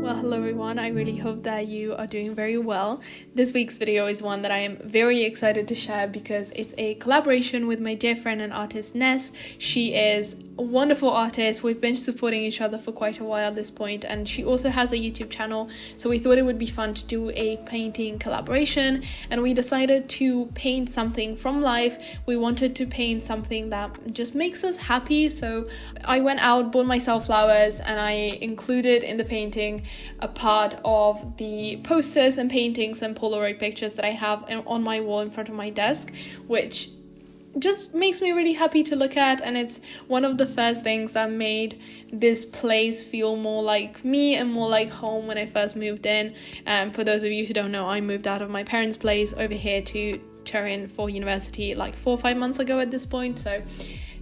Well, hello everyone, I really hope that you are doing very well. This week's video is one that I am very excited to share because it's a collaboration with my dear friend and artist Ness. She is a wonderful artist. We've been supporting each other for quite a while at this point, and she also has a YouTube channel, so we thought it would be fun to do a painting collaboration, and we decided to paint something from life. We wanted to paint something that just makes us happy, so I went out, bought myself flowers, and I included in the painting a part of the posters and paintings and Polaroid pictures that I have on my wall in front of my desk, which just makes me really happy to look at, and it's one of the first things that made this place feel more like me and more like home when I first moved in. For those of you who don't know, I moved out of my parents' place over here to Turin for university like 4 or 5 months ago at this point. So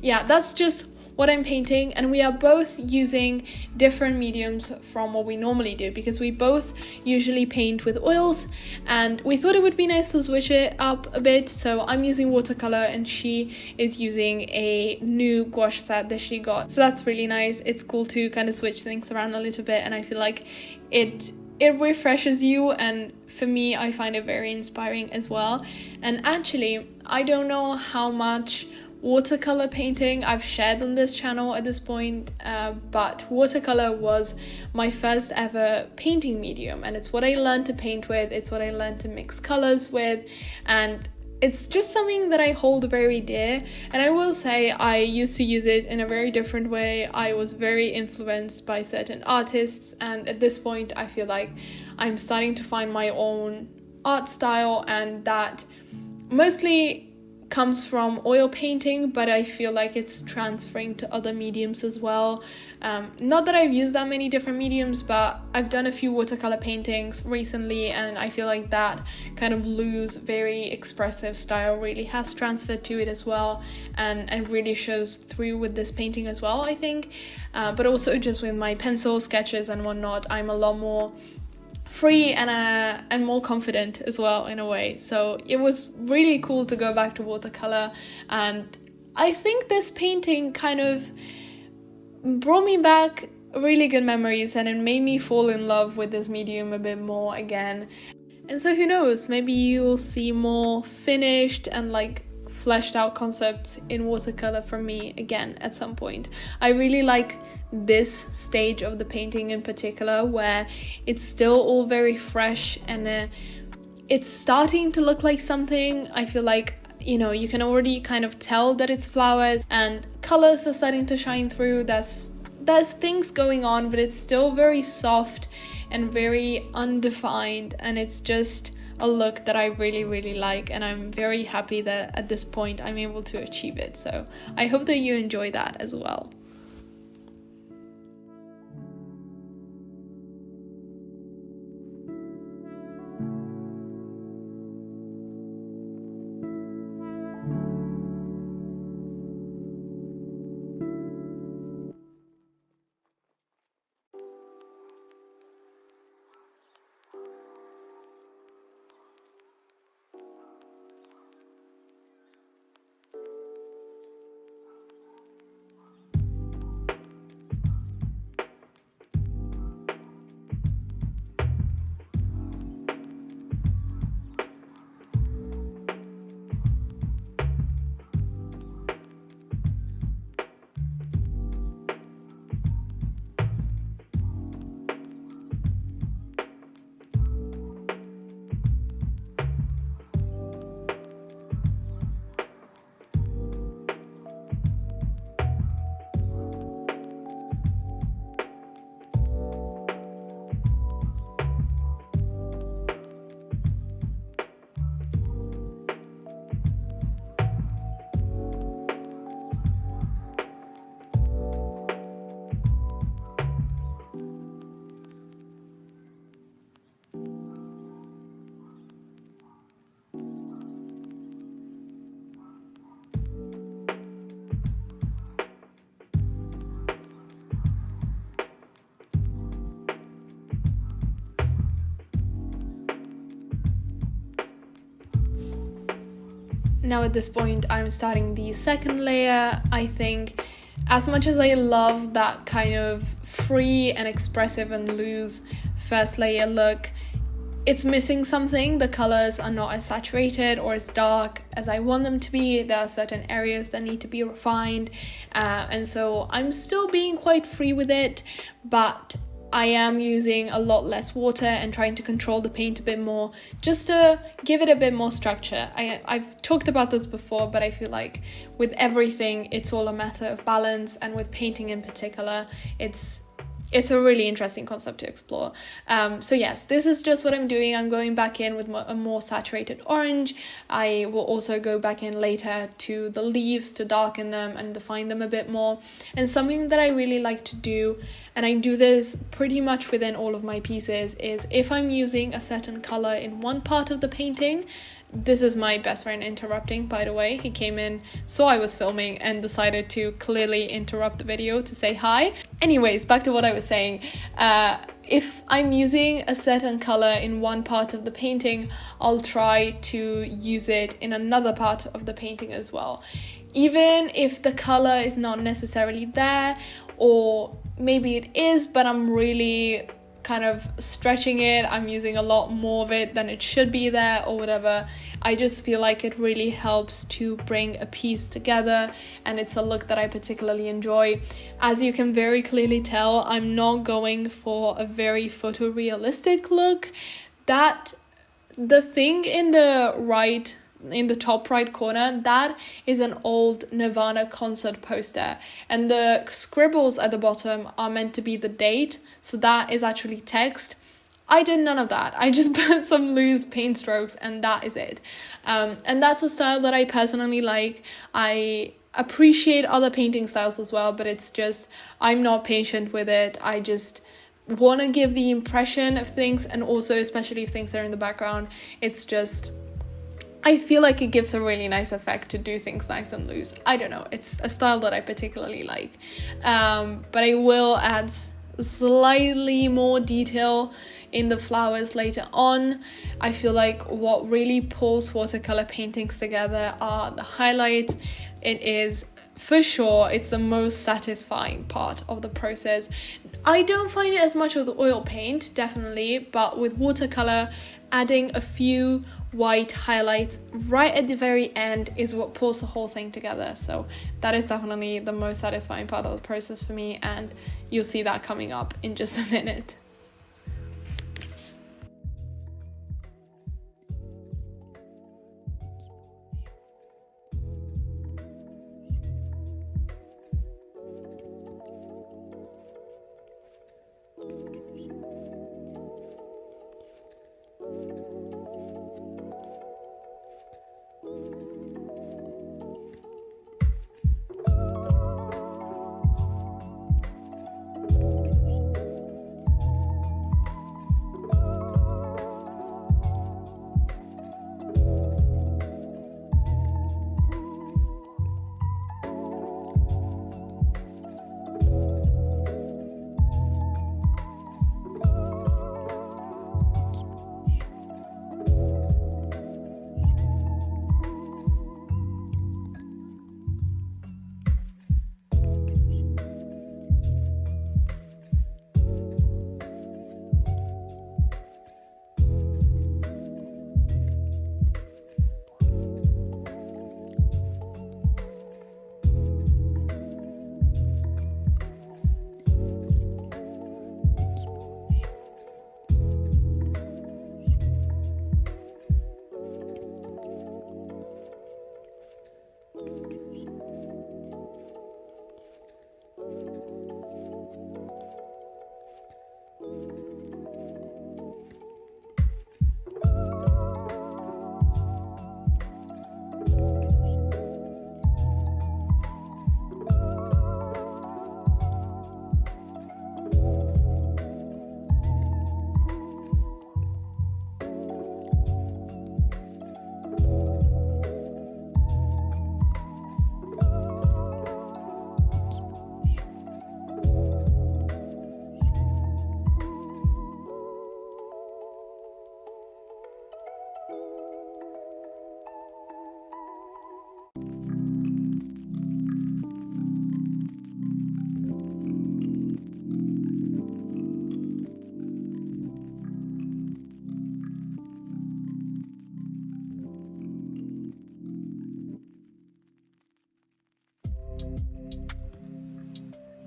yeah, that's just what I'm painting, and we are both using different mediums from what we normally do because we both usually paint with oils, and we thought it would be nice to switch it up a bit. So I'm using watercolor and she is using a new gouache set that she got, so that's really nice. It's cool to kind of switch things around a little bit, and I feel like it refreshes you, and for me I find it very inspiring as well. And actually, I don't know how much watercolor painting I've shared on this channel at this point, but watercolor was my first ever painting medium, and it's what I learned to paint with, it's what I learned to mix colors with, and it's just something that I hold very dear. And I will say I used to use it in a very different way. I was very influenced by certain artists, and at this point I feel like I'm starting to find my own art style, and that mostly comes from oil painting, but I feel like it's transferring to other mediums as well. Not that I've used that many different mediums, but I've done a few watercolor paintings recently, and I feel like that kind of loose, very expressive style really has transferred to it as well, and really shows through with this painting as well, I think. But also just with my pencil sketches and whatnot, I'm a lot more free and more confident as well in a way. So it was really cool to go back to watercolor, and I think this painting kind of brought me back really good memories, and it made me fall in love with this medium a bit more again. And so who knows, maybe you'll see more finished and like fleshed out concepts in watercolor from me again at some point. I really like this stage of the painting in particular, where it's still all very fresh, and it's starting to look like something. I feel like, you know, you can already kind of tell that it's flowers, and colors are starting to shine through. There's things going on, but it's still very soft and very undefined, and it's just a look that I really, really like, and I'm very happy that at this point I'm able to achieve it. So I hope that you enjoy that as well. Now at this point I'm starting the second layer. I think as much as I love that kind of free and expressive and loose first layer look, it's missing something. The colors are not as saturated or as dark as I want them to be. There are certain areas that need to be refined, and so I'm still being quite free with it, but I am using a lot less water and trying to control the paint a bit more, just to give it a bit more structure. I've talked about this before, but I feel like with everything, it's all a matter of balance, and with painting in particular, it's a really interesting concept to explore. So yes, this is just what I'm doing. I'm going back in with a more saturated orange. I will also go back in later to the leaves to darken them and define them a bit more. And something that I really like to do, and I do this pretty much within all of my pieces, is if I'm using a certain color in one part of the painting. This is my best friend interrupting, by the way. He came in, saw I was filming, and decided to clearly interrupt the video to say hi. Anyways, back to what I was saying. If I'm using a certain color in one part of the painting, I'll try to use it in another part of the painting as well. Even if the color is not necessarily there, or maybe it is, but I'm really kind of stretching it, I'm using a lot more of it than it should be there or whatever. I just feel like it really helps to bring a piece together, and it's a look that I particularly enjoy. As you can very clearly tell, I'm not going for a very photorealistic look. The thing in the top right corner, that is an old Nirvana concert poster, and the scribbles at the bottom are meant to be the date, so that is actually text. I did none of that. I just put some loose paint strokes, and that is it. And that's a style that I personally like. I appreciate other painting styles as well, but it's just, I'm not patient with it. I just want to give the impression of things, and also especially if things are in the background, it's just, I feel like it gives a really nice effect to do things nice and loose. I don't know, it's a style that I particularly like. But I will add slightly more detail in the flowers later on. I feel like what really pulls watercolor paintings together are the highlights. It is, for sure, it's the most satisfying part of the process. I don't find it as much with oil paint, definitely, but with watercolor, adding a few white highlights right at the very end is what pulls the whole thing together. So that is definitely the most satisfying part of the process for me, and you'll see that coming up in just a minute.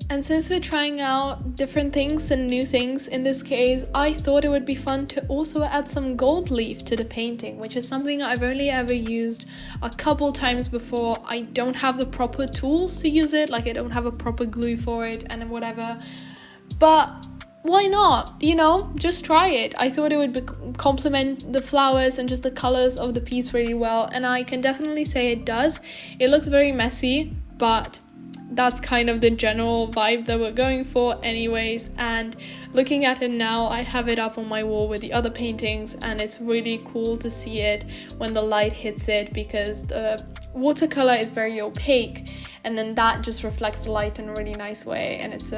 And since we're trying out different things and new things in this case, I thought it would be fun to also add some gold leaf to the painting, which is something I've only ever used a couple times before. I don't have the proper tools to use it, like I don't have a proper glue for it and whatever, but why not, you know, just try it. I thought it would complement the flowers and just the colors of the piece really well, and I can definitely say it does. It looks very messy, but that's kind of the general vibe that we're going for anyways. And looking at it now, I have it up on my wall with the other paintings, and it's really cool to see it when the light hits it, because the watercolor is very opaque, and then that just reflects the light in a really nice way. And it's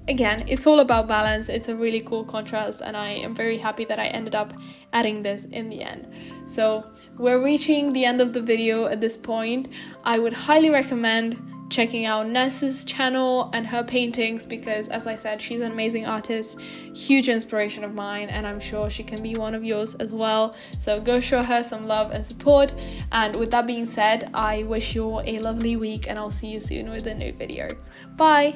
again, it's all about balance. It's a really cool contrast, and I am very happy that I ended up adding this in the end. So we're reaching the end of the video at this point. I would highly recommend checking out Ness's channel and her paintings, because as I said, she's an amazing artist, huge inspiration of mine, and I'm sure she can be one of yours as well. So go show her some love and support. And with that being said, I wish you all a lovely week, and I'll see you soon with a new video. Bye.